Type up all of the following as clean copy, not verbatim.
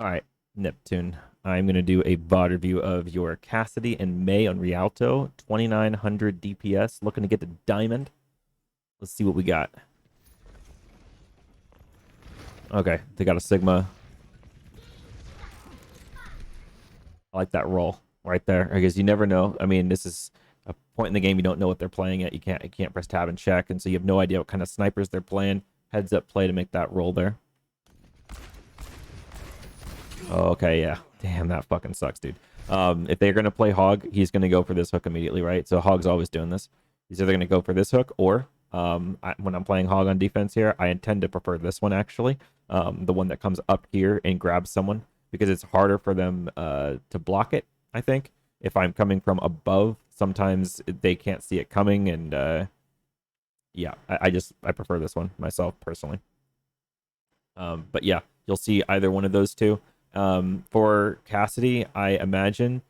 All right, Neptune. I'm going to do a VOD review of your Cassidy and May on Rialto. 2900 DPS. Looking to get to Diamond. Let's see what we got. Okay, they got a Sigma. I like that roll right there because you never know. I mean, this is a point in the game you don't know what they're playing at. You can't press tab and check, and so you have no idea what kind of snipers they're playing. Heads up play to make that roll there. Okay, yeah. Damn, that fucking sucks, dude. If they're gonna play Hog, he's gonna go for this hook immediately, right? So Hog's always doing this. He's either gonna go for this hook or when I'm playing Hog on defense here, I intend to prefer this one actually. The one that comes up here and grabs someone because it's harder for them to block it, I think. If I'm coming from above, sometimes they can't see it coming, and yeah, I prefer this one myself personally. But yeah, you'll see either one of those two. For Cassidy, I imagine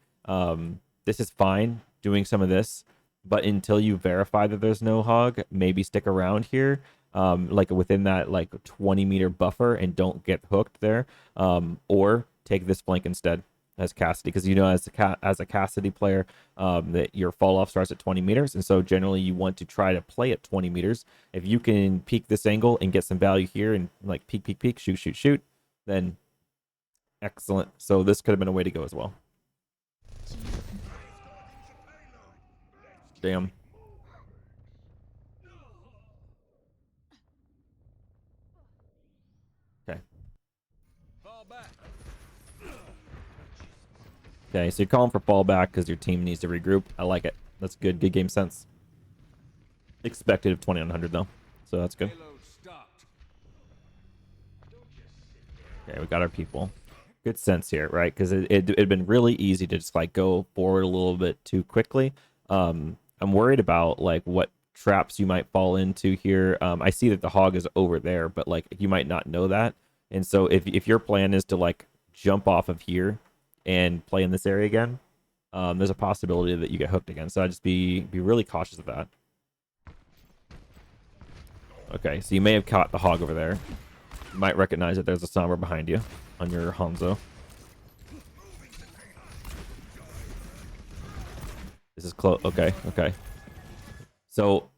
this is fine doing some of this, but until you verify that there's no hog, maybe stick around here, like within that like 20-meter buffer, and don't get hooked there, or take this flank instead as Cassidy, because you know as a Cassidy player, that your fall off starts at 20 meters, and so generally you want to try to play at 20 meters. If you can peek this angle and get some value here and like peek, shoot, then excellent. So this could have been a way to go as well. Damn. Okay. Okay, so you're calling for fallback because your team needs to regroup. I like it. That's good. Good game sense. Expected of 2100 though, so that's good. Okay, we got our people. Good sense here, right? Because it'd been really easy to just like go forward a little bit too quickly. I'm worried about like what traps you might fall into here. I see that the hog is over there, but like you might not know that. And so if your plan is to like jump off of here and play in this area again, there's a possibility that you get hooked again. So I'd just be really cautious of that. Okay, so you may have caught the hog over there. You might recognize that there's a Sombra behind you on your Hanzo. This is close. Okay. So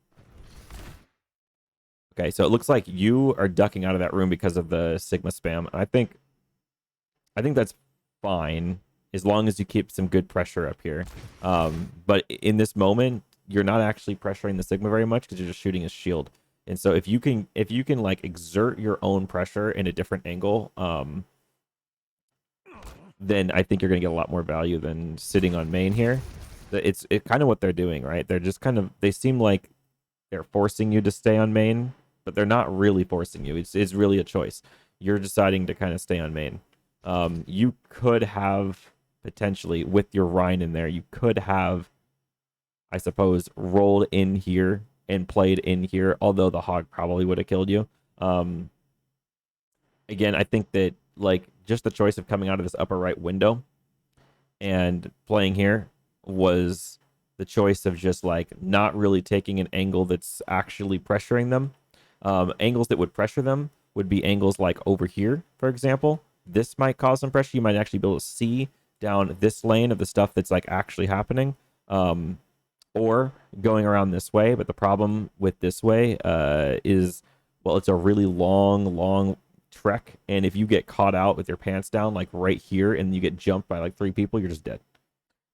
it looks like you are ducking out of that room because of the Sigma spam. I think that's fine as long as you keep some good pressure up here. But in this moment, you're not actually pressuring the Sigma very much because you're just shooting his shield. And so if you can like exert your own pressure in a different angle, then I think you're gonna get a lot more value than sitting on main here. It's kind of what they're doing, right? They're just they seem like they're forcing you to stay on main, but they're not really forcing you. It's really a choice. You're deciding to kind of stay on main. You could have potentially with your Rhine in there, you could have, I suppose, rolled in here and played in here, although the hog probably would have killed you. Again, I think that like just the choice of coming out of this upper right window and playing here was the choice of just like not really taking an angle that's actually pressuring them. Angles that would pressure them would be angles like over here, for example. This might cause some pressure. You might actually be able to see down this lane of the stuff that's like actually happening. Or going around this way, but the problem with this way is, well, it's a really long trek, and if you get caught out with your pants down like right here and you get jumped by like 3 people, you're just dead.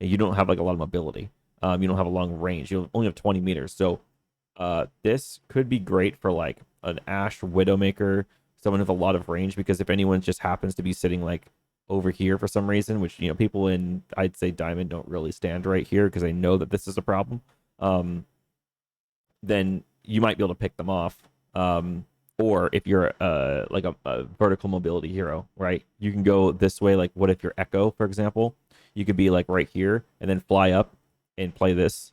And you don't have like a lot of mobility. You don't have a long range. You only have 20 meters. So this could be great for like an Ashe Widowmaker, someone with a lot of range, because if anyone just happens to be sitting like over here for some reason, which, you know, people in, I'd say, Diamond don't really stand right here because they know that this is a problem, then you might be able to pick them off. Or if you're like a vertical mobility hero, right? You can go this way. Like, what if you're Echo, for example? You could be like right here and then fly up and play this,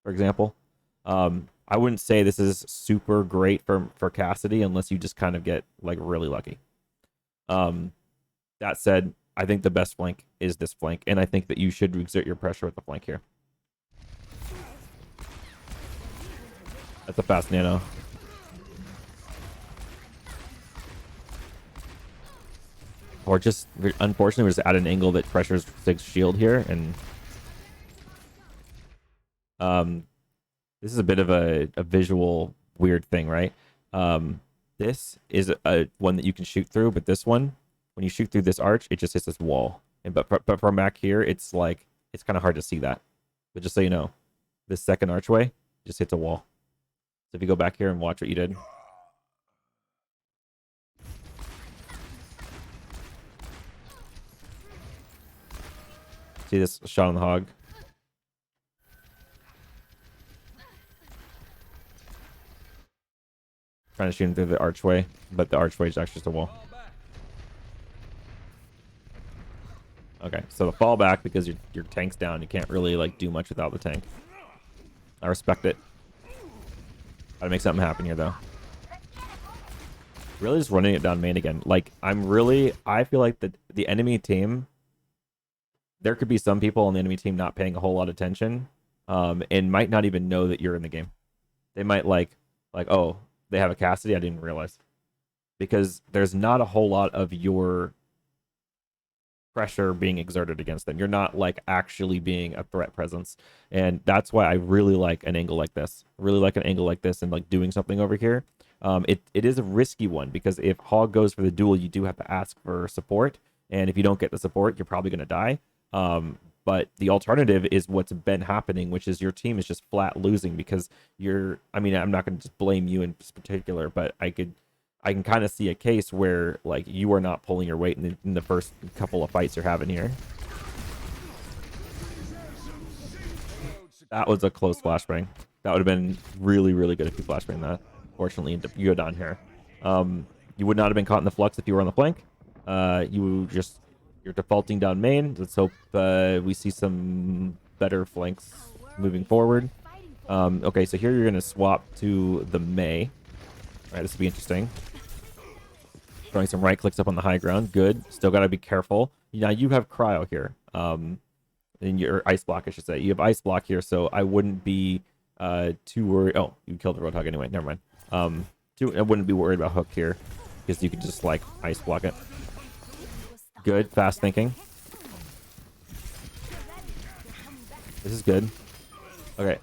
for example. I wouldn't say this is super great for Cassidy unless you just kind of get like really lucky. That said, I think the best flank is this flank, and I think that you should exert your pressure with the flank here. That's a fast nano. Or just, unfortunately, we're just at an angle that pressures Sig's shield here, and this is a bit of a visual weird thing, right? This is a one that you can shoot through, but this one, when you shoot through this arch, it just hits this wall. And but from back here, it's like it's kind of hard to see that. But just so you know, this second archway just hits a wall. So if you go back here and watch what you did. See this shot on the hog? Trying to shoot him through the archway, but the archway is actually just a wall. Okay, so the fall back because your tank's down. You can't really like do much without the tank. I respect it. Gotta make something happen here though. Really just running it down main again. Like I feel like the enemy team, there could be some people on the enemy team not paying a whole lot of attention, and might not even know that you're in the game. They might like, oh, they have a Cassidy, I didn't realize. Because there's not a whole lot of your pressure being exerted against them. You're not like actually being a threat presence. And that's why I really like an angle like this. I really like an angle like this and like doing something over here. It is a risky one because if Hog goes for the duel, you do have to ask for support. And if you don't get the support, you're probably going to die. But the alternative is what's been happening, which is your team is just flat losing because I mean, I'm not going to just blame you in particular, but I can kind of see a case where like you are not pulling your weight in the first couple of fights you're having here. That was a close flashbang. That would have been really, really good if you flashbang that. Fortunately, you go down here. You would not have been caught in the flux if you were on the flank. You're defaulting down main. Let's hope we see some better flanks moving forward. Okay, so here you're going to swap to the May. All right, this will be interesting. Throwing some right clicks up on the high ground. Good. Still got to be careful. Now you have cryo here. And your ice block, I should say. You have ice block here, so I wouldn't be too worried. Oh, you killed the Roadhog anyway. Never mind. I wouldn't be worried about hook here because you could just like ice block it. Good. Fast thinking. This is good. Okay.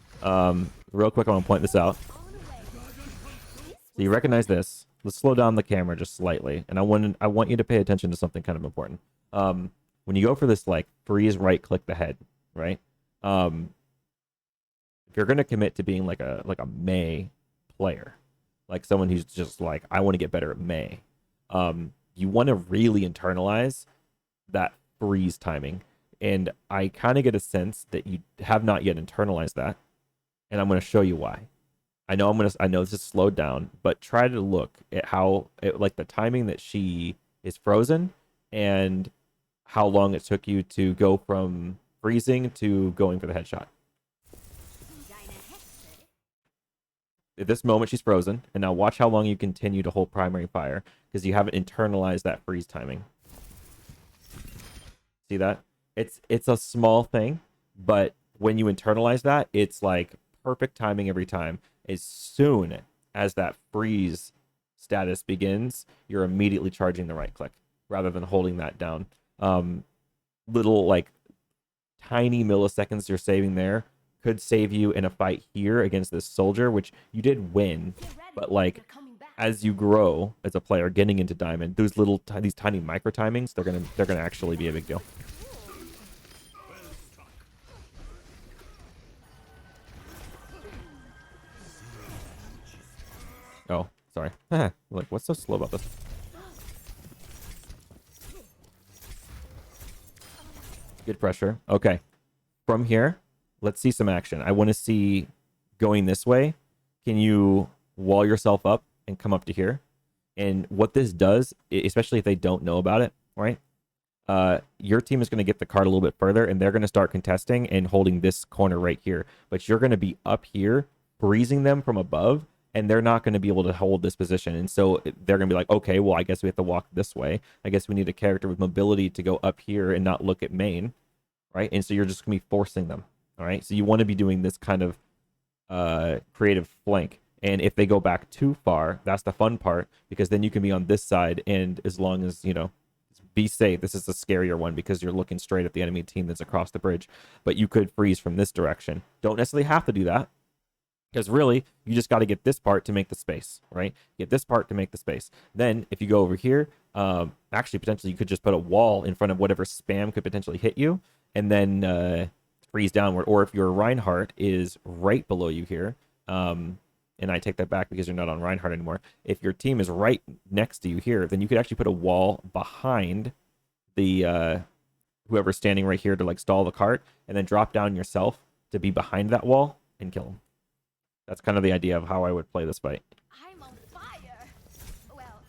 Real quick, I want to point this out. So you recognize this. Let's slow down the camera just slightly, and I want you to pay attention to something kind of important. When you go for this like freeze right click the head, right? If you're gonna commit to being like a May player, like someone who's just like I want to get better at May, you want to really internalize that freeze timing, and I kind of get a sense that you have not yet internalized that, and I'm going to show you why. I know this is slowed down, but try to look at how like the timing that she is frozen and how long it took you to go from freezing to going for the headshot. At this moment, she's frozen, and now watch how long you continue to hold primary fire because you haven't internalized that freeze timing. See that? It's a small thing, but when you internalize that, it's like perfect timing every time. As soon as that freeze status begins, you're immediately charging the right click rather than holding that down. Little like tiny milliseconds you're saving there could save you in a fight here against this soldier, which you did win, but like as you grow as a player getting into diamond, these tiny micro timings, they're gonna actually be a big deal. Oh, sorry. Like, what's so slow about this? Good pressure. Okay. From here, let's see some action. I want to see going this way. Can you wall yourself up and come up to here? And what this does, especially if they don't know about it, right? Your team is going to get the card a little bit further, and they're going to start contesting and holding this corner right here. But you're going to be up here, freezing them from above, and they're not going to be able to hold this position. And so they're going to be like, okay, well, I guess we have to walk this way. I guess we need a character with mobility to go up here and not look at main, right? And so you're just going to be forcing them, all right? So you want to be doing this kind of creative flank. And if they go back too far, that's the fun part, because then you can be on this side, and as long as, you know, be safe. This is the scarier one because you're looking straight at the enemy team that's across the bridge. But you could freeze from this direction. Don't necessarily have to do that. Because really, you just got to get this part to make the space, right? Get this part to make the space. Then, if you go over here, actually, potentially, you could just put a wall in front of whatever spam could potentially hit you, and then freeze downward. Or if your Reinhardt is right below you here, and I take that back because you're not on Reinhardt anymore. If your team is right next to you here, then you could actually put a wall behind the whoever's standing right here to like stall the cart, and then drop down yourself to be behind that wall and kill them. That's kind of the idea of how I would play this fight. I'm on fire. Well,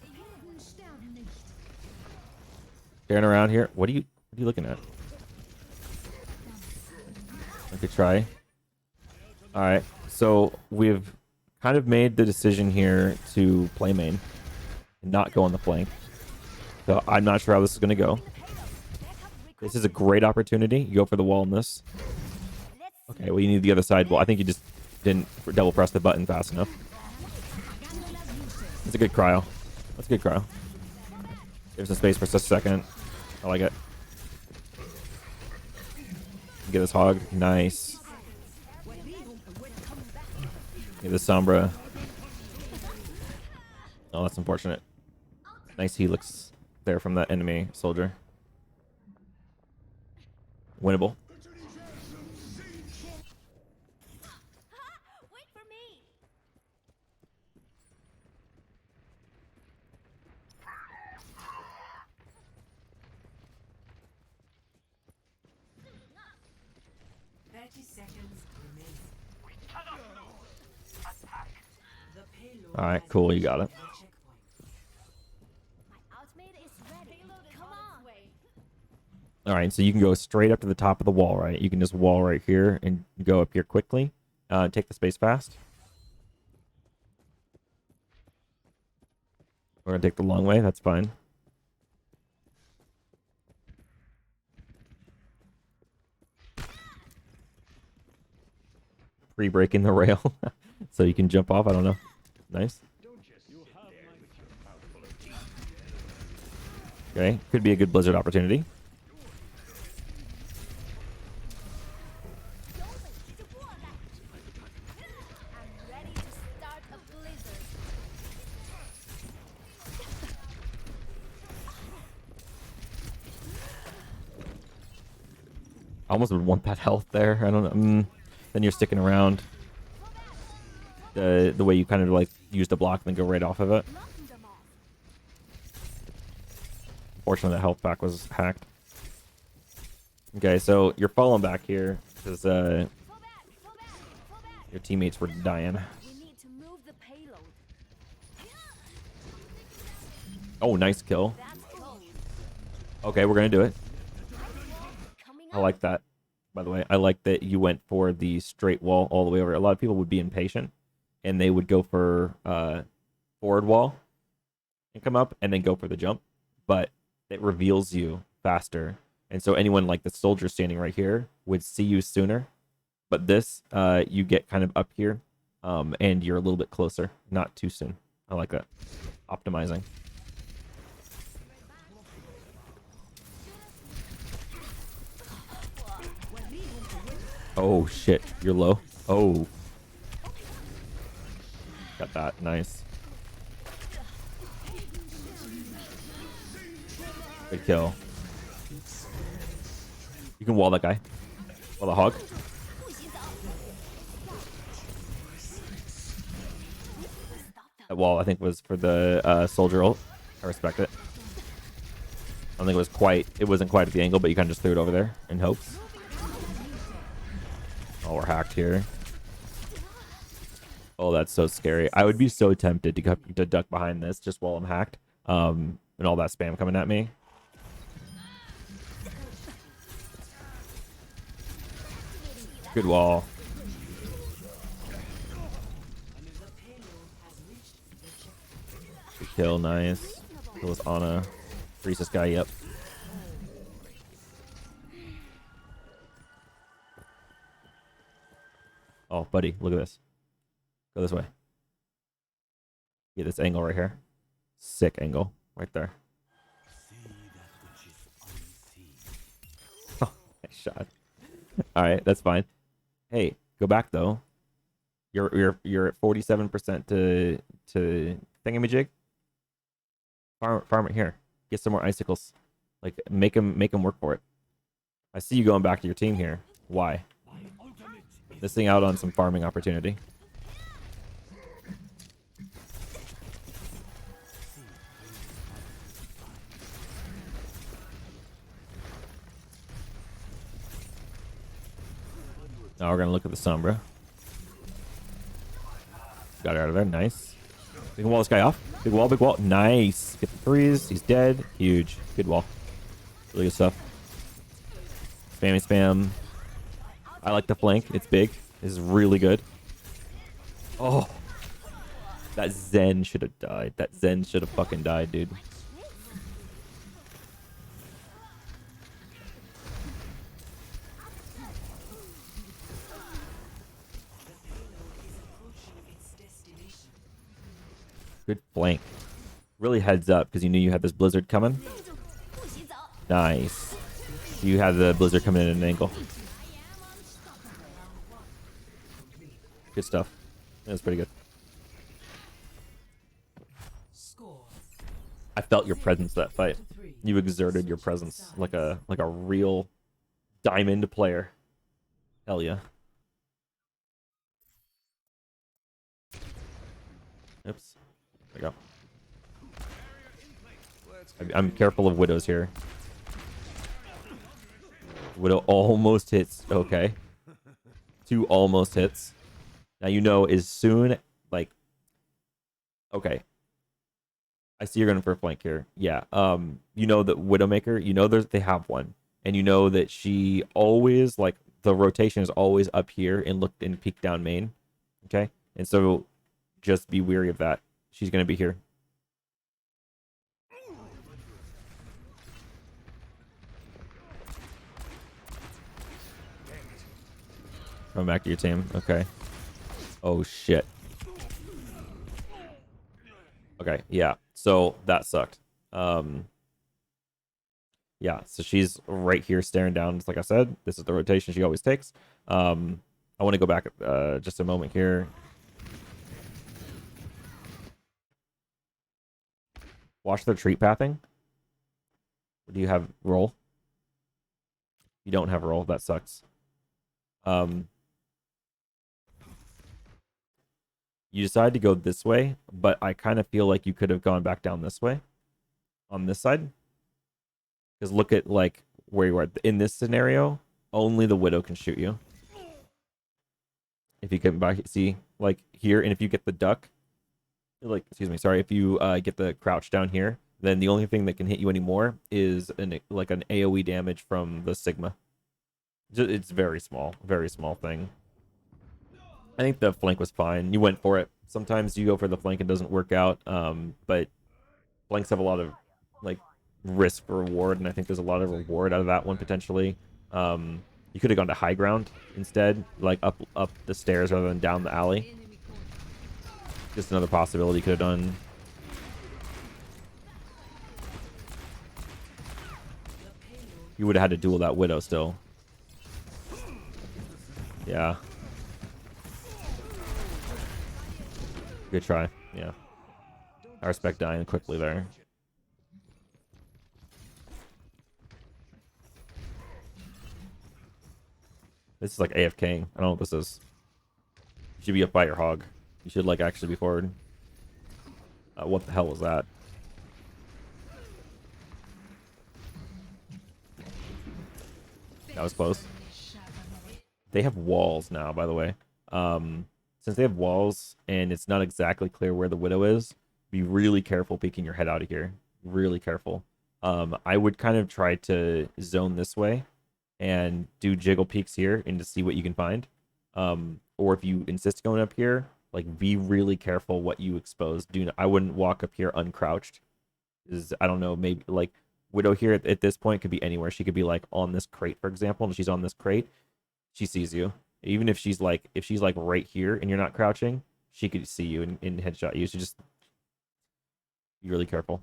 Staring around here. What are you looking at? I could try. All right. So we've kind of made the decision here to play main and not go on the flank. So I'm not sure how this is going to go. This is a great opportunity. You go for the wall in this. Okay, well, you need the other side. Well, I think you just didn't double press the button fast enough. It's a good cryo. That's a good cryo. Give some space for just a second. I like it. Get this hog. Nice. Get this Sombra. Oh, that's unfortunate. Nice helix there from that enemy soldier. Winnable. wait for me. All right, cool. You got it. My ultimate is ready. Come on. All right, so you can go straight up to the top of the wall, right? You can just wall right here and go up here quickly. Take the space fast. We're gonna take the long way. That's fine. Pre-breaking the rail so you can jump off. I don't know. Nice. Okay, could be a good blizzard opportunity. I'm ready to start a blizzard. I almost would want that health there. I don't know. Then you're sticking around. The way you kind of like use the block and then go right off of it. Unfortunately, the health pack was hacked. Okay, so you're falling back here because your teammates were dying. We need to move the payload. Oh, nice kill. That's close. Okay, we're gonna do it. Coming I like that. By the way, I like that you went for the straight wall all the way over. A lot of people would be impatient and they would go for forward wall and come up and then go for the jump, but it reveals you faster. And so anyone like the soldier standing right here would see you sooner. But this, you get kind of up here and you're a little bit closer, not too soon. I like that. Optimizing. Oh shit, you're low. Oh. Got that, nice. Good kill. You can wall that guy. Wall the hog. That wall, I think, was for the soldier ult. I respect it. I don't think it wasn't quite at the angle, but you kind of just threw it over there in hopes. Oh, we're hacked here. Oh, that's so scary. I would be so tempted to duck behind this just while I'm hacked. And all that spam coming at me. Good wall. Good kill, nice. Kill with Ana. Freeze this guy, yep. Oh, buddy, look at this. Go this way. Get this angle right here. Sick angle right there. Shot. All right, that's fine. Hey, go back though. You're at 47% to thingamajig. Farm it here. Get some more icicles. Like make them work for it. I see you going back to your team here. Why? Missing out on some farming opportunity. Now we're gonna look at the Sombra. Got it out of there. Nice. We can wall this guy off. Big wall, big wall. Nice. Get the threes. He's dead. Huge. Good wall. Really good stuff. Spammy spam. I like the flank. It's big. This is really good. Oh. That Zen should have died. That Zen should have fucking died, dude. Good flank. Really heads up because you knew you had this blizzard coming. Nice. You had the blizzard coming in at an angle. Good stuff. That was pretty good. I felt your presence that fight. You exerted your presence like a real diamond player. Hell yeah. Oops. There we go. I'm careful of widows here. Widow almost hits. Okay. 2 almost hits. Now you know as soon like okay. I see you're going for a flank here. Yeah. You know that Widowmaker, you know they have one. And you know that she always like the rotation is always up here and look and peek down main. Okay? And so just be wary of that. She's going to be here. Come back to your team. Okay. Oh, shit. Okay, yeah. So that sucked. Yeah, so she's right here staring down, just like I said. This is the rotation she always takes. I want to go back just a moment here. Watch their treat pathing. Do you have roll? You don't have roll. That sucks. You decide to go this way, but I kind of feel like you could have gone back down this way on this side. Because look at like where you are. In this scenario, only the Widow can shoot you. If you come back, see, like here, and if you get the duck, like, excuse me, sorry, if you get the crouch down here, then the only thing that can hit you anymore is like an AoE damage from the Sigma. It's very small thing. I think the flank was fine. You went for it. Sometimes you go for the flank and it doesn't work out, but flanks have a lot of like risk for reward, and I think there's a lot of reward out of that one potentially. You could have gone to high ground instead, like up the stairs rather than down the alley. Just another possibility you could have done. You would have had to duel that Widow still. Yeah. Good try. Yeah. I respect dying quickly there. This is like AFKing. I don't know what this is. You should be up by your hog. You should like actually be forward. What the hell was that? That was close. They have walls now, by the way. Since they have walls and it's not exactly clear where the Widow is, be really careful peeking your head out of here. Really careful. I would kind of try to zone this way and do jiggle peeks here and to see what you can find. Or if you insist going up here, like be really careful what you expose. I wouldn't walk up here uncrouched. I don't know, maybe like Widow here at this point could be anywhere. She could be like on this crate, for example, and she's on this crate. She sees you. Even if she's like right here and you're not crouching, she could see you and headshot you. So just be really careful.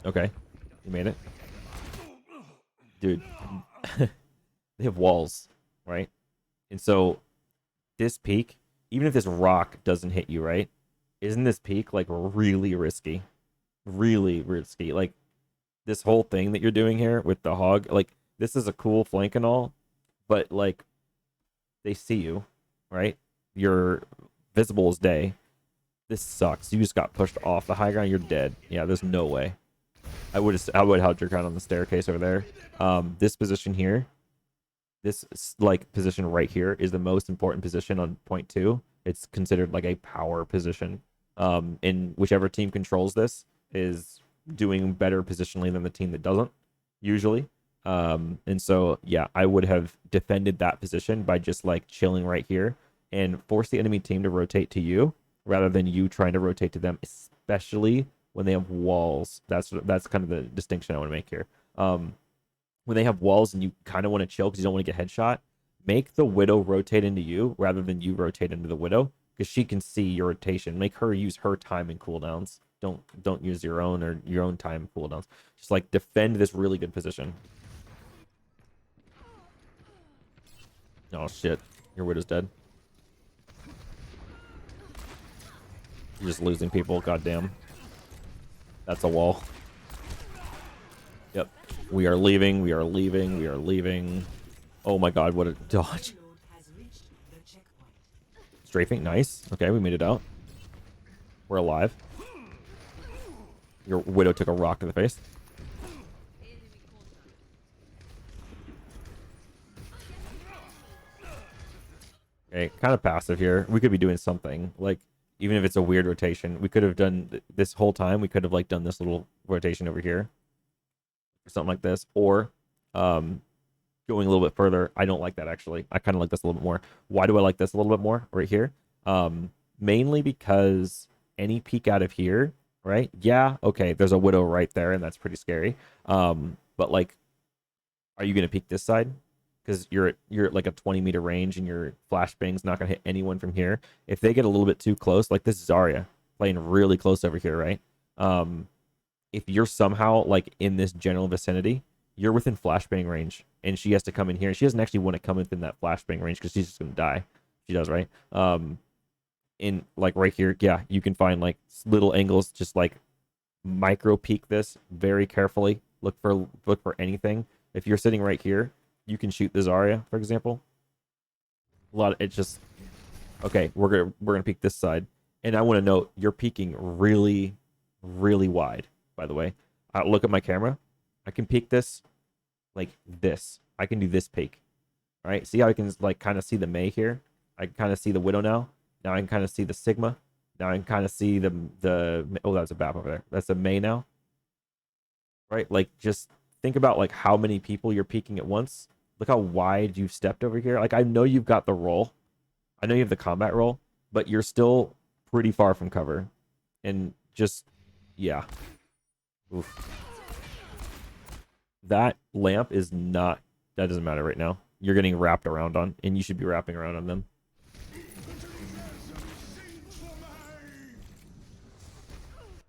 Okay, you made it, dude. They have walls, right? And so this peak, even if this rock doesn't hit you, right? Isn't this peak like really risky? Really risky. Like this whole thing that you're doing here with the hog, like this is a cool flank and all, but like they see you, right? You're visible as day. This sucks. You just got pushed off the high ground. You're dead. Yeah, there's no way. I would held your ground on the staircase over there. This position here, this like position right here is the most important position on point 2. It's considered like a power position. And whichever team controls this is doing better positionally than the team that doesn't, usually. And so yeah, I would have defended that position by just like chilling right here and force the enemy team to rotate to you rather than you trying to rotate to them, especially when they have walls. That's kind of the distinction I want to make here. When they have walls and you kind of want to chill because you don't want to get headshot, make the Widow rotate into you rather than you rotate into the Widow, because she can see your rotation. Make her use her time and cooldowns. Don't use your own or your own time cooldowns. Just like defend this really good position. Oh shit, your Widow's dead. You're just losing people. Goddamn. That's a wall. Yep. We are leaving. We are leaving. We are leaving. Oh my god, what a dodge. Strafing. Nice. Okay, we made it out. We're alive. Your Widow took a rock to the face. Okay, kind of passive here. We could be doing something. Like, even if it's a weird rotation, we could have done this whole time. We could have like done this little rotation over here, or something like this, or going a little bit further. I don't like that actually. I kind of like this a little bit more. Why do I like this a little bit more right here? Mainly because any peek out of here, right? Yeah, okay, there's a Widow right there, and that's pretty scary. But like, are you gonna peek this side? Because you're at like a 20-meter range and your flashbang's not gonna hit anyone from here. If they get a little bit too close, like this Zarya playing really close over here, right? If you're somehow like in this general vicinity, you're within flashbang range, and she has to come in here. She doesn't actually want to come within that flashbang range because she's just gonna die. She does, right? In like right here, yeah, you can find like little angles, just like micro peek this very carefully. Look for anything. If you're sitting right here, you can shoot the Zarya, for example. It's just okay. We're gonna peek this side, and I want to note you're peeking really, really wide. By the way, look at my camera. I can peek this like this. I can do this peek. All right. See how I can like kind of see the Mei here. I can kind of see the Widow now. Now I can kind of see the Sigma. Now I can kind of see the oh, that's a BAP over there. That's a Mei now. Right? Like just think about like how many people you're peeking at once. Look how wide you've stepped over here. Like I know you've got the roll. I know you have the combat roll, but you're still pretty far from cover. And just yeah. Oof. That lamp is not, that doesn't matter right now. You're getting wrapped around on, and you should be wrapping around on them.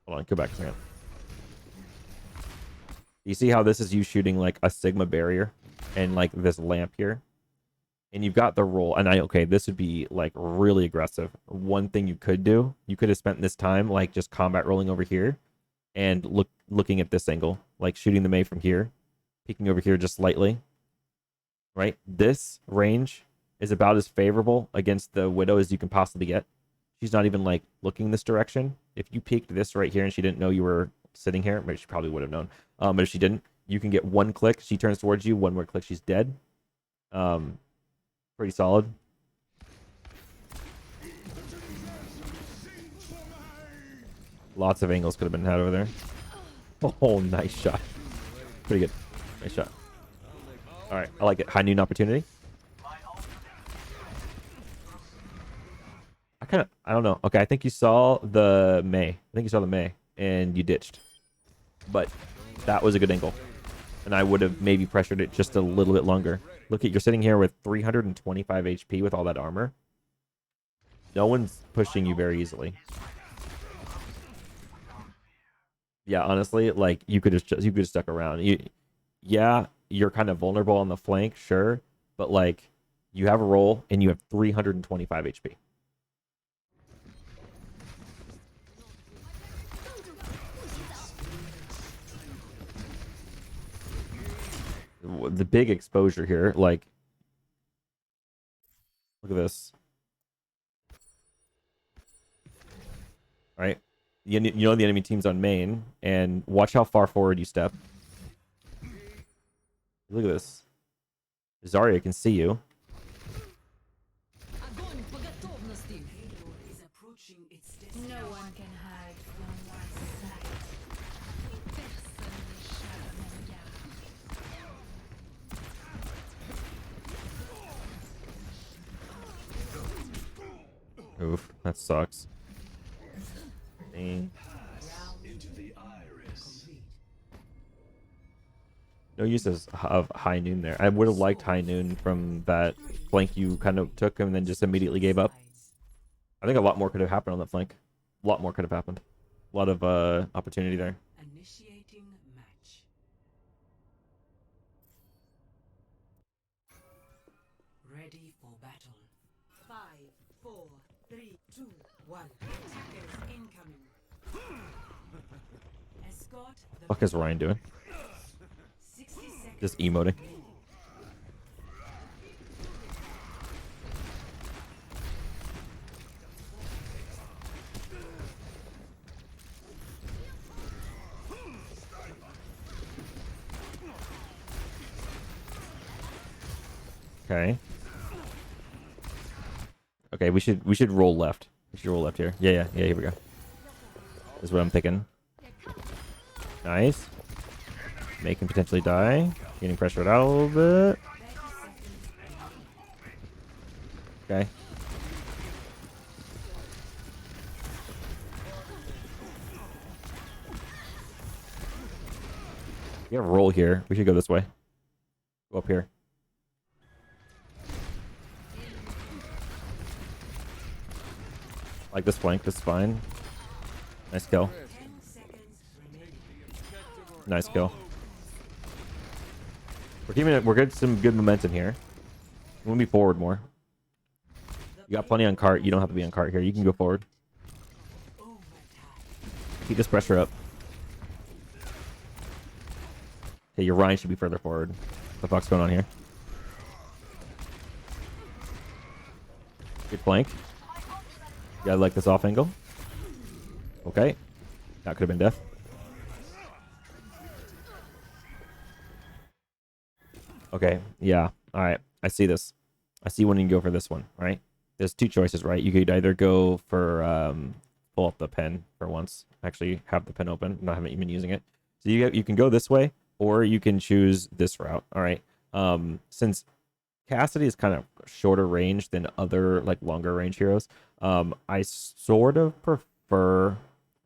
Hold on, go back a second. You see how this is you shooting like a Sigma barrier and like this lamp here? And you've got the roll, and okay, this would be like really aggressive. One thing you could do, you could have spent this time like just combat rolling over here and looking at this angle, like shooting the Mei from here, peeking over here just slightly, right? This range is about as favorable against the Widow as you can possibly get. She's not even like looking this direction. If you peeked this right here and she didn't know you were sitting here, maybe she probably would have known. But if she didn't, you can get one click. She turns towards you. One more click, she's dead. Pretty solid. Lots of angles could have been had over there. Oh, nice shot. Pretty good. Nice shot. All right, I like it. High noon opportunity. I don't know. Okay, I think you saw the Mei. And you ditched. But that was a good angle. And I would have maybe pressured it just a little bit longer. Look at, you're sitting here with 325 HP with all that armor. No one's pushing you very easily. Yeah, honestly, like you could have stuck around. Yeah, you're kind of vulnerable on the flank, sure, but like you have a roll and you have 325 HP. The big exposure here, like look at this, right? You know the enemy team's on main, and watch how far forward you step. Look at this. Zarya can see you. No one can hide from my sight. Oof, that sucks. Dang. No use of high noon there. I would have liked high noon from that flank you kind of took and then just immediately gave up. I think a lot more could have happened on that flank. A lot more could have happened. A lot of opportunity there. Initiating match. Ready for battle. 5, 4, 3, 2, 1. Attackers incoming. Escort the Fuck is Ryan doing? 60 seconds. Just emoting. Okay. Okay, we should roll left. We should roll left here. Yeah, here we go. This is what I'm thinking. Nice. Make him potentially die. Getting pressured out a little bit. Okay. We have a roll here. We should go this way. Go up here. Like this flank. This is fine. Nice kill. 10 seconds remaining. Nice kill. We're getting some good momentum here. We'll be forward more. You got plenty on cart. You don't have to be on cart here. You can go forward. Keep this pressure up. Okay, your Ryan should be further forward. What the fuck's going on here? Good flank. Yeah, I like this off angle. Okay. That could have been death. Okay, yeah. Alright, I see this. I see when you go for this one, right? There's two choices, right? You could either go for pull up the pen for once. Actually have the pen open. I haven't even using it. So you can go this way, or you can choose this route. Alright. Since Cassidy is kind of shorter range than other like longer range heroes, I sort of prefer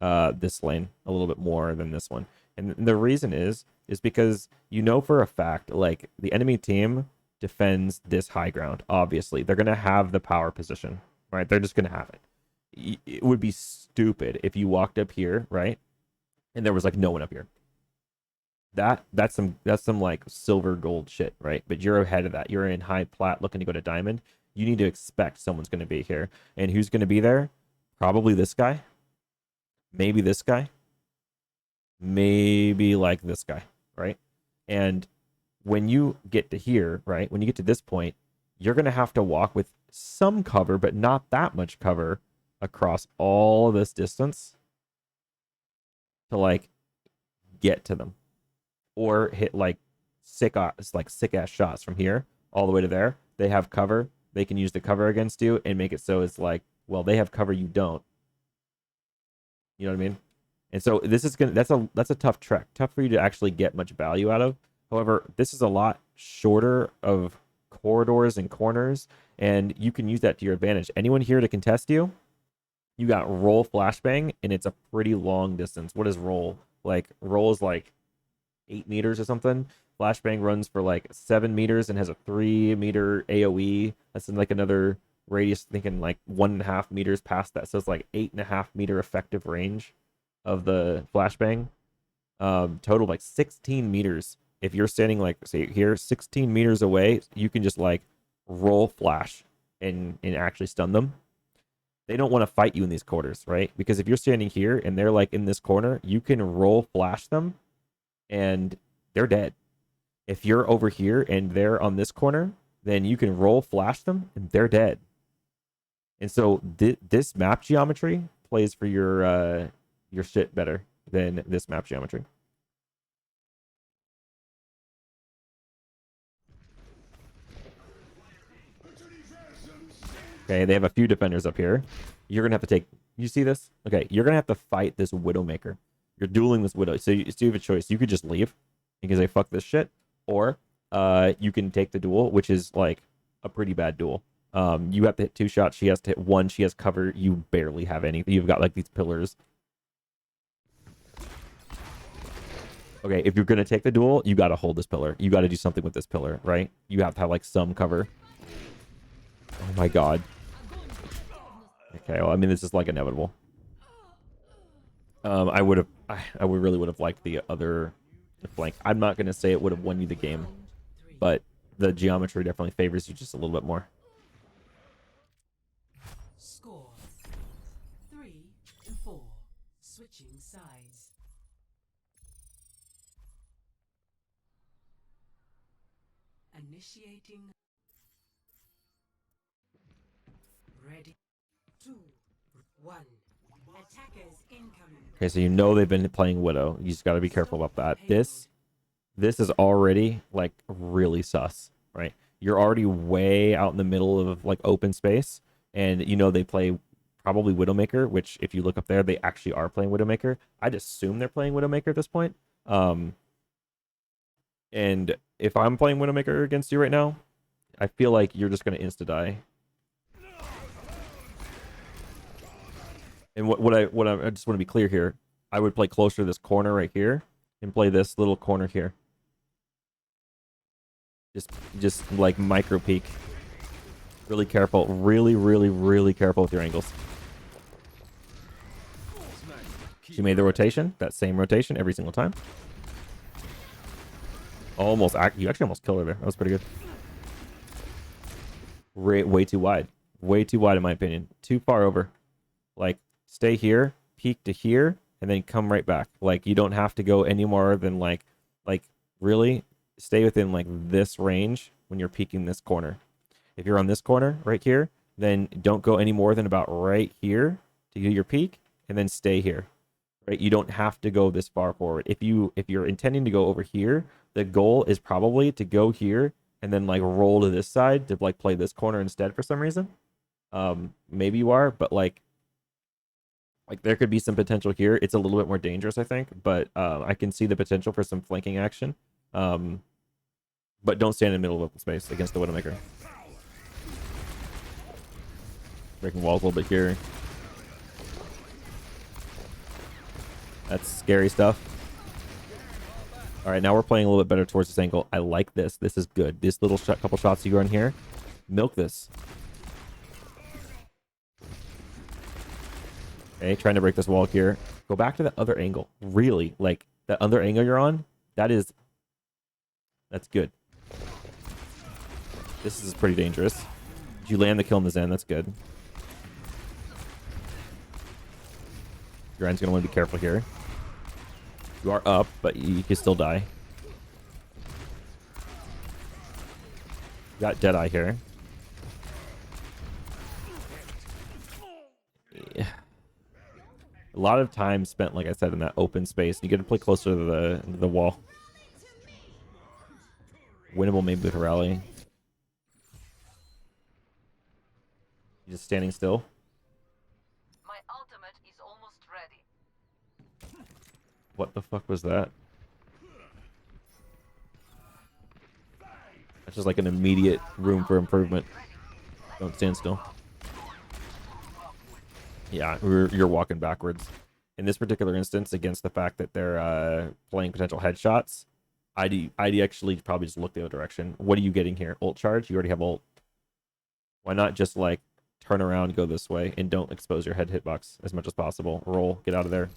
this lane a little bit more than this one. And the reason is because you know for a fact, like the enemy team defends this high ground. Obviously, they're gonna have the power position, right? They're just gonna have it. It would be stupid if you walked up here, right, and there was like no one up here. That's some like silver gold shit, right? But you're ahead of that. You're in high plat looking to go to diamond. You need to expect someone's gonna be here, and who's gonna be there? Probably this guy. Maybe this guy. Maybe like this guy, right? And when you get to here, right, when you get to this point, you're going to have to walk with some cover, but not that much cover across all this distance to like get to them, or hit like sick ass shots from here all the way to there. They have cover. They can use the cover against you and make it so it's like, well, they have cover, you don't. You know what I mean? And so this is that's a tough trek, tough for you to actually get much value out of. However, this is a lot shorter of corridors and corners, and you can use that to your advantage. Anyone here to contest you, you got roll flashbang, and it's a pretty long distance. What is roll? Like roll is like 8 meters or something. Flashbang runs for like 7 meters and has a 3-meter AoE. That's in like another radius, thinking like 1.5 meters past that. So it's like 8.5 meter effective range of the flashbang. total like 16 meters. If you're standing like say here 16 meters away, you can just like roll flash and actually stun them. They don't want to fight you in these quarters, right? Because if you're standing here and they're like in this corner, you can roll flash them and they're dead. If you're over here and they're on this corner, then you can roll flash them and they're dead. And so this map geometry plays for your shit better than this map geometry. Okay, they have a few defenders up here. You're gonna have to take. You see this? Okay, you're gonna have to fight this Widowmaker. You're dueling this Widow, so you have a choice. You could just leave because they fuck this shit, or you can take the duel, which is like a pretty bad duel. You have to hit 2 shots. She has to hit 1. She has cover. You barely have anything. You've got like these pillars. Okay, if you're gonna take the duel, you gotta hold this pillar. You gotta do something with this pillar, right? You have to have like some cover. Oh my god. Okay, well, I mean, this is like inevitable. I would really would have liked the other flank. I'm not gonna say it would have won you the game, but the geometry definitely favors you just a little bit more. Score 3-4. Switching sides. Initiating. Ready. 2, 1. Attackers incoming. Okay, so you know they've been playing Widow. You just got to be careful about that. This is already like really sus, right? You're already way out in the middle of like open space, and you know they play probably Widowmaker, which if you look up there, they actually are playing Widowmaker. I'd assume they're playing Widowmaker at this point. And if I'm playing Widowmaker against you right now, I feel like you're just gonna insta die. And I just want to be clear here. I would play closer to this corner right here and play this little corner here. Just like micro peek. Really careful. Really careful with your angles. She made the rotation, that same rotation every single time. You actually almost killed her there. That was pretty good. Way too wide. Way too wide in my opinion. Too far over. Like, stay here, peek to here, and then come right back. Like, you don't have to go any more than like really stay within like this range when you're peeking this corner. If you're on this corner right here, then don't go any more than about right here to do your peek, and then stay here. Right? You don't have to go this far forward. If you're intending to go over here, the goal is probably to go here and then like roll to this side to like play this corner instead for some reason. Maybe you are, but like there could be some potential here. It's a little bit more dangerous, I think, but I can see the potential for some flanking action. But don't stand in the middle of open space against the Widowmaker. Breaking walls a little bit here. That's scary stuff. All right, now we're playing a little bit better towards this angle. I like this. This is good. This little couple shots you go in here, milk this. Okay, trying to break this wall here. Go back to the other angle. Really, like that other angle you're on. That's good. This is pretty dangerous. Did you land the kill in the Zen? That's good. Your end's gonna want to be careful here. You are up, but you can still die. You got Deadeye here. Yeah. A lot of time spent, like I said, in that open space. You get to play closer to the wall. Winnable maybe with a rally. You just standing still. My ultimate is almost ready. What the fuck was that? That's just like an immediate room for improvement. Don't stand still. Yeah, you're walking backwards. In this particular instance, against the fact that they're playing potential headshots, I'd actually probably just look the other direction. What are you getting here? Ult charge? You already have ult. Why not just like turn around, go this way, and don't expose your head hitbox as much as possible. Roll, get out of there.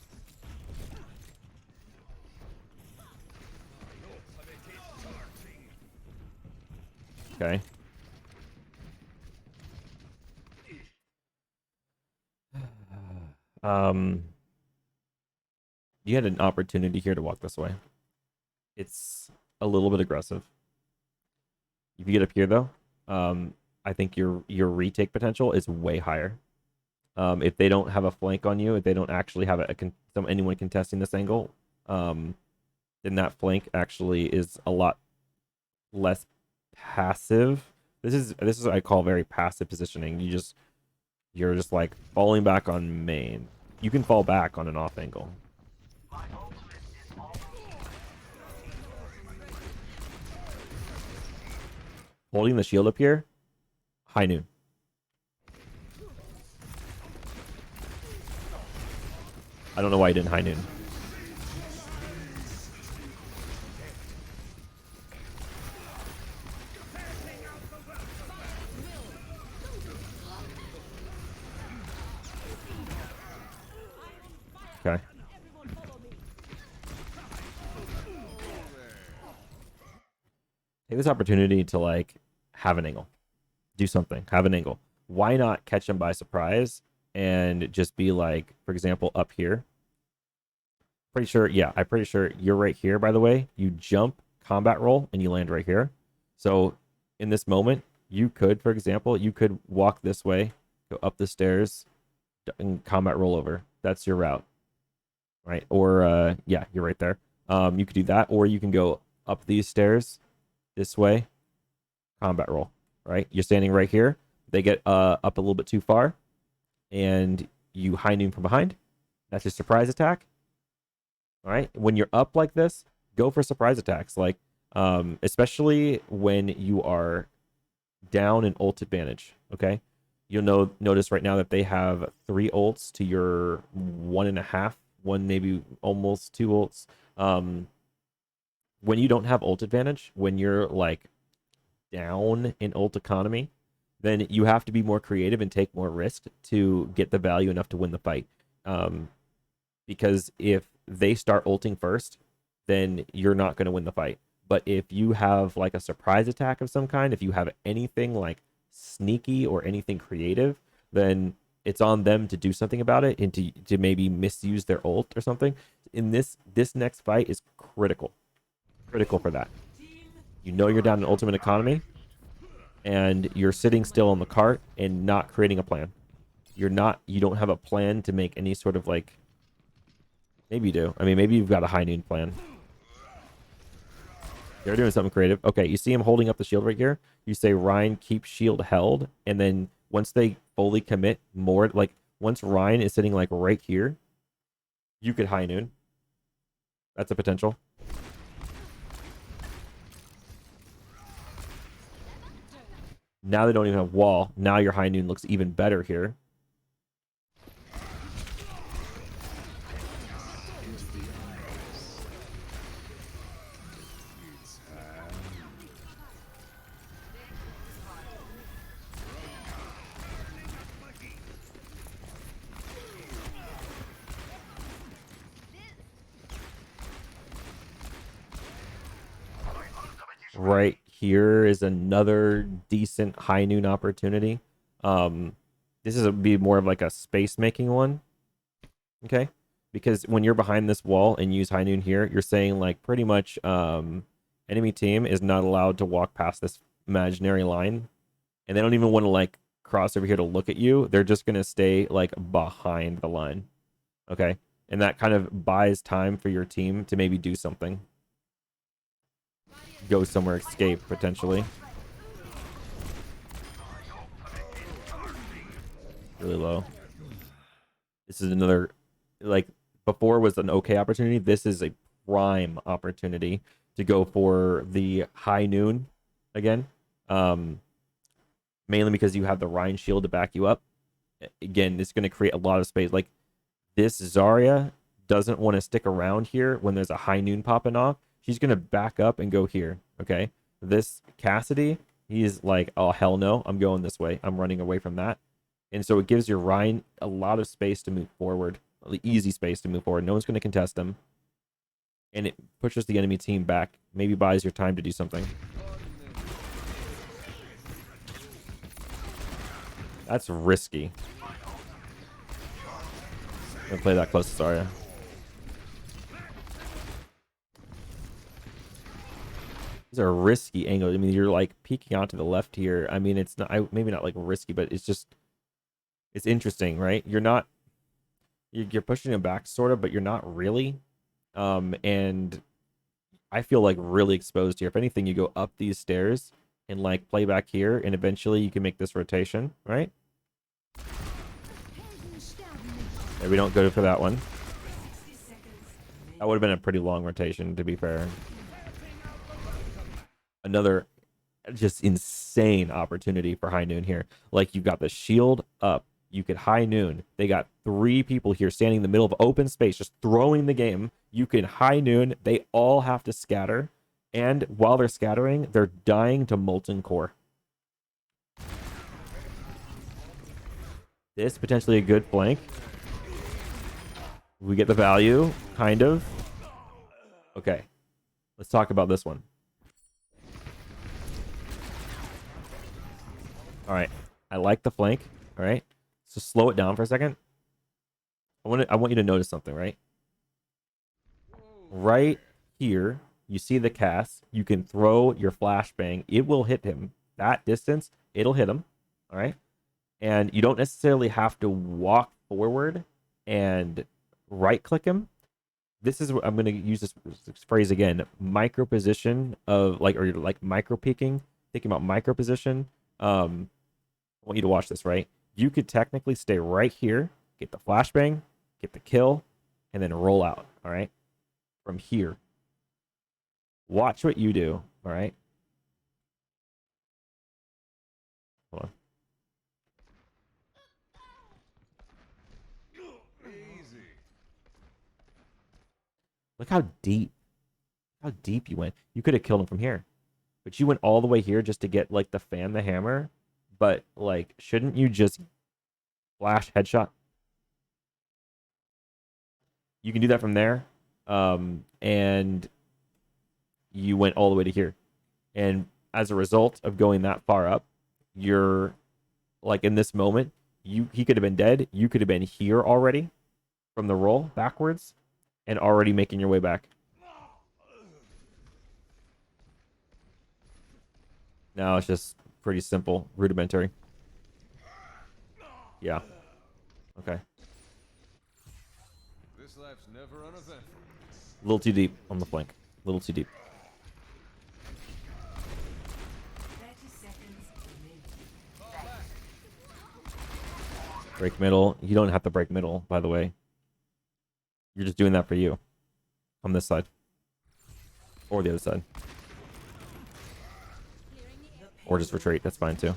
Okay. Um, you had an opportunity here to walk this way. It's a little bit aggressive. If you get up here though, I think your retake potential is way higher. If they don't have a flank on you, if they don't actually have anyone contesting this angle, then that flank actually is a lot less passive. This is what I call very passive positioning. You're just like falling back on main. You can fall back on an off angle. Holding the shield up here, high noon. I don't know why I didn't high noon. Okay. Take this opportunity to like have an angle. Do something. Have an angle. Why not catch them by surprise and just be like, for example, up here? Pretty sure, yeah, I'm pretty sure you're right here, by the way. You jump, combat roll, and you land right here. So in this moment, you could, for example, you could walk this way, go up the stairs, and combat roll over. That's your route. Right? Or yeah, you're right there. You could do that, or you can go up these stairs this way, combat roll. Right? You're standing right here. They get up a little bit too far, and you high noon from behind. That's your surprise attack. All right? When you're up like this, go for surprise attacks. Like, especially when you are down in ult advantage. Okay? You'll notice right now that they have 3 ults to your 1.5. One, maybe almost 2 ults. When you don't have ult advantage, when you're like down in ult economy, then you have to be more creative and take more risk to get the value enough to win the fight. Because if they start ulting first, then you're not going to win the fight. But if you have like a surprise attack of some kind, if you have anything like sneaky or anything creative, then it's on them to do something about it and to maybe misuse their ult or something. In this next fight is critical for that. You know you're down in ultimate economy, and you're sitting still on the cart and not creating a plan. You don't have a plan to make any sort of like, maybe you do. I mean, maybe you've got a high noon plan. They're doing something creative. Okay, you see him holding up the shield right here. You say, Ryan, keep shield held, and then once they fully commit more, like once Ryan is sitting like right here, you could high noon. That's a potential. Now they don't even have wall. Now your high noon looks even better here. Right here is another decent high noon opportunity. This is be more of like a space making one. Okay, because when you're behind this wall and use high noon here, you're saying like pretty much enemy team is not allowed to walk past this imaginary line, and they don't even want to like cross over here to look at you. They're just gonna stay like behind the line. Okay, and that kind of buys time for your team to maybe do something. Go somewhere, escape potentially. Really low. This is another, like before was an okay opportunity. This is a prime opportunity to go for the high noon again. Mainly because you have the Rhine shield to back you up. Again, it's going to create a lot of space. Like this Zarya doesn't want to stick around here when there's a high noon popping off. She's going to back up and go here, okay? This Cassidy, he's like, oh, hell no, I'm going this way. I'm running away from that. And so it gives your Rhine a lot of space to move forward, easy space to move forward. No one's going to contest him. And it pushes the enemy team back, maybe buys your time to do something. That's risky. Gonna play that close to Zarya. These are risky angles. I mean, you're like peeking out to the left here. I mean, it's not maybe not like risky, but it's just it's interesting, right? You're pushing him back sort of, but you're not really. And I feel like really exposed here. If anything, you go up these stairs and like play back here, and eventually you can make this rotation, right? Yeah, we don't go for that one. That would have been a pretty long rotation, to be fair. Another just insane opportunity for High Noon here. Like, you've got the shield up. You could High Noon. They got 3 people here standing in the middle of open space, just throwing the game. You can High Noon. They all have to scatter. And while they're scattering, they're dying to Molten Core. This potentially a good flank. We get the value, kind of. Okay. Let's talk about this one. All right. I like the flank. All right. So slow it down for a second. I want you to notice something, right? Right here, you see the cast. You can throw your flashbang. It will hit him. That distance, it'll hit him. All right. And you don't necessarily have to walk forward and right click him. This is what I'm going to use this phrase again. Micro position of like, or like micro peeking, thinking about micro position. I want you to watch this, right? You could technically stay right here, get the flashbang, get the kill, and then roll out, all right? From here. Watch what you do, all right? Hold on. Easy. Look how deep you went. You could have killed him from here, but you went all the way here just to get like the fan the hammer. But like, shouldn't you just flash headshot? You can do that from there, and you went all the way to here. And as a result of going that far up, you're like in this moment, he could have been dead. You could have been here already from the roll backwards and already making your way back. Now it's just pretty simple, rudimentary. Yeah. Okay. This life's never uneventful. A little too deep on the flank. A little too deep. 30 seconds remaining. Break middle. You don't have to break middle, by the way. You're just doing that for you. On this side. Or the other side. Or just retreat. That's fine too. I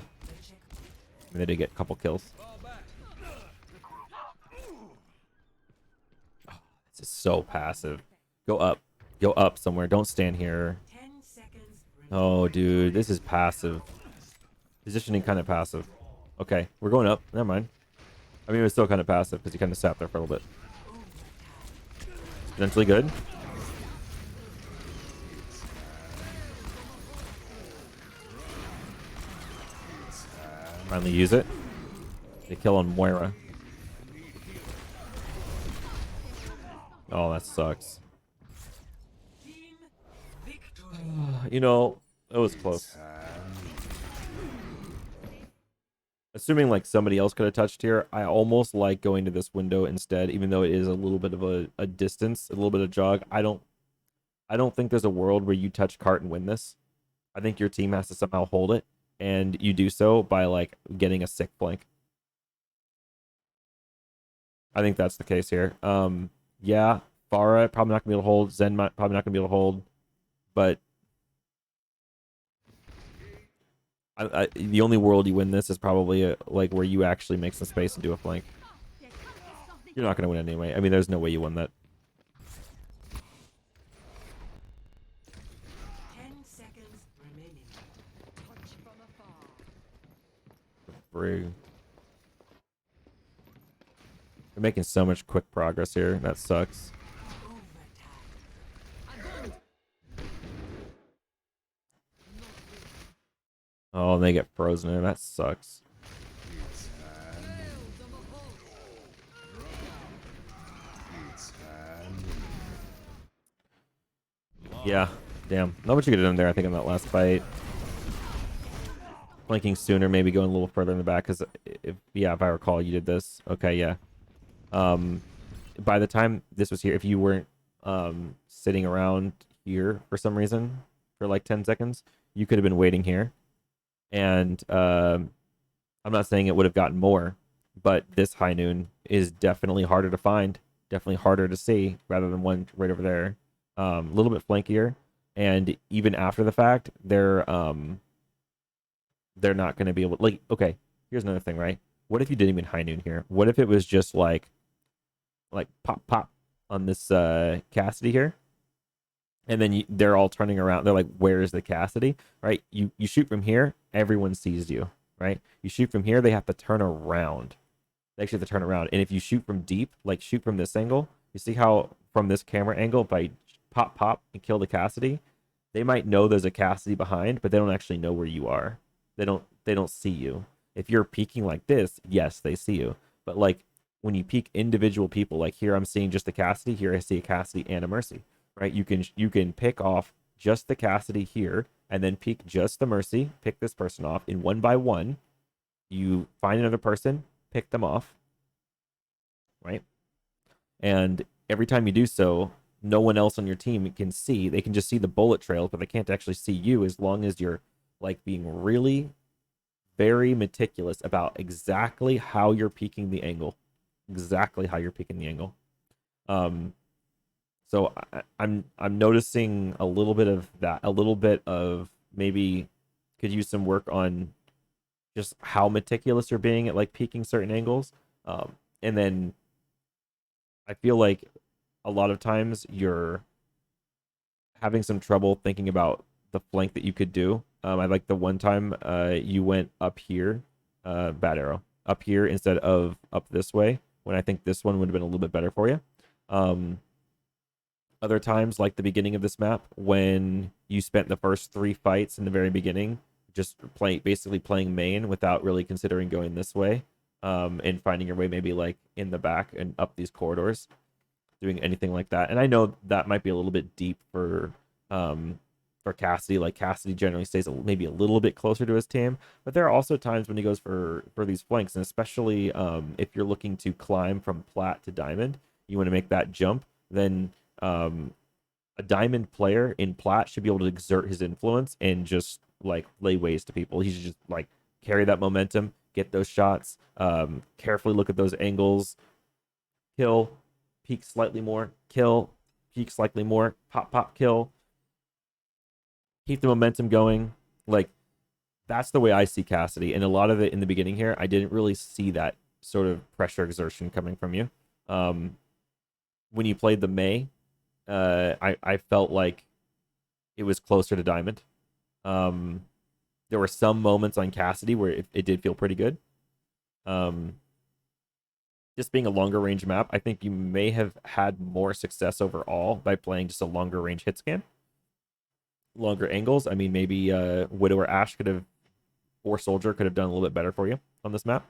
mean, they did get a couple kills. Oh, this is so passive. Go up. Go up somewhere. Don't stand here. 10 seconds remaining. Oh, dude. This is passive. Positioning kind of passive. Okay. We're going up. Never mind. I mean, it was still kind of passive because he kind of sat there for a little bit. Potentially good. Finally use it. They kill on Moira. Oh, that sucks. Team victory. You know, it was close. Assuming like somebody else could have touched here, I almost like going to this window instead, even though it is a little bit of a distance, a little bit of jog. I don't think there's a world where you touch cart and win this. I think your team has to somehow hold it, and you do so by like getting a sick flank. I think that's the case here. Yeah, Pharah probably not gonna be able to hold. Zen probably not gonna be able to hold, but the only world you win this is probably like where you actually make some space and do a flank. You're not gonna win anyway. I mean, there's no way you win that. 10 seconds remaining. Brig. They're making so much quick progress here. That sucks. Oh, and they get frozen there. That sucks. Yeah, damn. Not much you could have done there, I think, in that last fight. Flanking sooner, maybe going a little further in the back, because if I recall, you did this. Okay, yeah. By the time this was here, if you weren't sitting around here for some reason for like 10 seconds, you could have been waiting here. And I'm not saying it would have gotten more, but this high noon is definitely harder to find, definitely harder to see rather than one right over there. A little bit flankier, and even after the fact, they're not going to be able. Like, okay, here's another thing, right? What if you didn't even high noon here? What if it was just like pop pop on this Cassidy here, and then they're all turning around. They're like, "Where's the Cassidy?" Right? You shoot from here, everyone sees you. Right? You shoot from here, they have to turn around. They actually have to turn around. And if you shoot from deep, like shoot from this angle, you see how from this camera angle, if I pop pop and kill the Cassidy, they might know there's a Cassidy behind, but they don't actually know where you are. They don't see you. If you're peeking like this, yes, they see you. But like when you peek individual people, like here I'm seeing just the Cassidy, here I see a Cassidy and a Mercy. Right? You can pick off just the Cassidy here and then peek just the Mercy, pick this person off in one by one. You find another person, pick them off, right? And every time you do so, no one else on your team can see. They can just see the bullet trails, but they can't actually see you as long as you're like being really very meticulous about exactly how you're peeking the angle. Exactly how you're peeking the angle. So I'm noticing a little bit of that, a little bit of maybe could use some work on just how meticulous you're being at like peeking certain angles. And then I feel like a lot of times you're having some trouble thinking about the flank that you could do. I like the one time you went up here, bad arrow, up here instead of up this way, when I think this one would have been a little bit better for you. Other times, like the beginning of this map, when you spent the first 3 fights in the very beginning just basically playing main without really considering going this way, and finding your way maybe like in the back and up these corridors, doing anything like that. And I know that might be a little bit deep for Cassidy. Like Cassidy generally stays maybe a little bit closer to his team, but there are also times when he goes for these flanks, and especially if you're looking to climb from Plat to Diamond, you want to make that jump, then a Diamond player in Plat should be able to exert his influence and just like lay waste to people. He should just like carry that momentum, get those shots, carefully look at those angles, kill, peek slightly more, kill, peek slightly more, pop, pop, kill, keep the momentum going. Like that's the way I see Cassidy. And a lot of it in the beginning here, I didn't really see that sort of pressure exertion coming from you. When you played the May, I felt like it was closer to Diamond. There were some moments on Cassidy where it did feel pretty good. Just being a longer range map, I think you may have had more success overall by playing just a longer range hit scan. Longer angles. I mean, maybe Widow or Ashe could have, or Soldier could have done a little bit better for you on this map.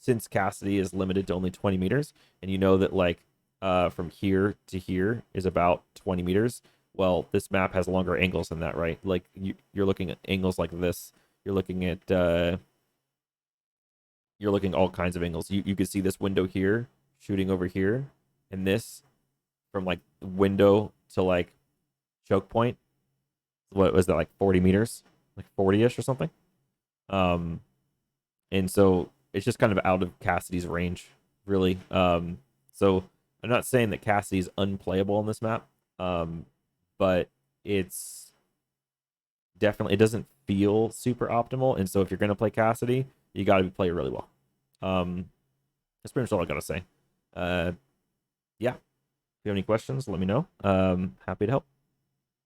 Since Cassidy is limited to only 20 meters, and you know that like from here to here is about 20 meters. Well, this map has longer angles than that, right? Like you're looking at angles like this. You're looking at all kinds of angles. You could see this window here shooting over here, and this from like window to like choke point. What was that, like 40 meters, like 40ish or something? And so it's just kind of out of Cassidy's range, really. So I'm not saying that Cassidy's unplayable on this map, but it's definitely, it doesn't feel super optimal. And so if you're going to play Cassidy, you got to play it really well. That's pretty much all I got to say. Yeah. If you have any questions, let me know. Happy to help.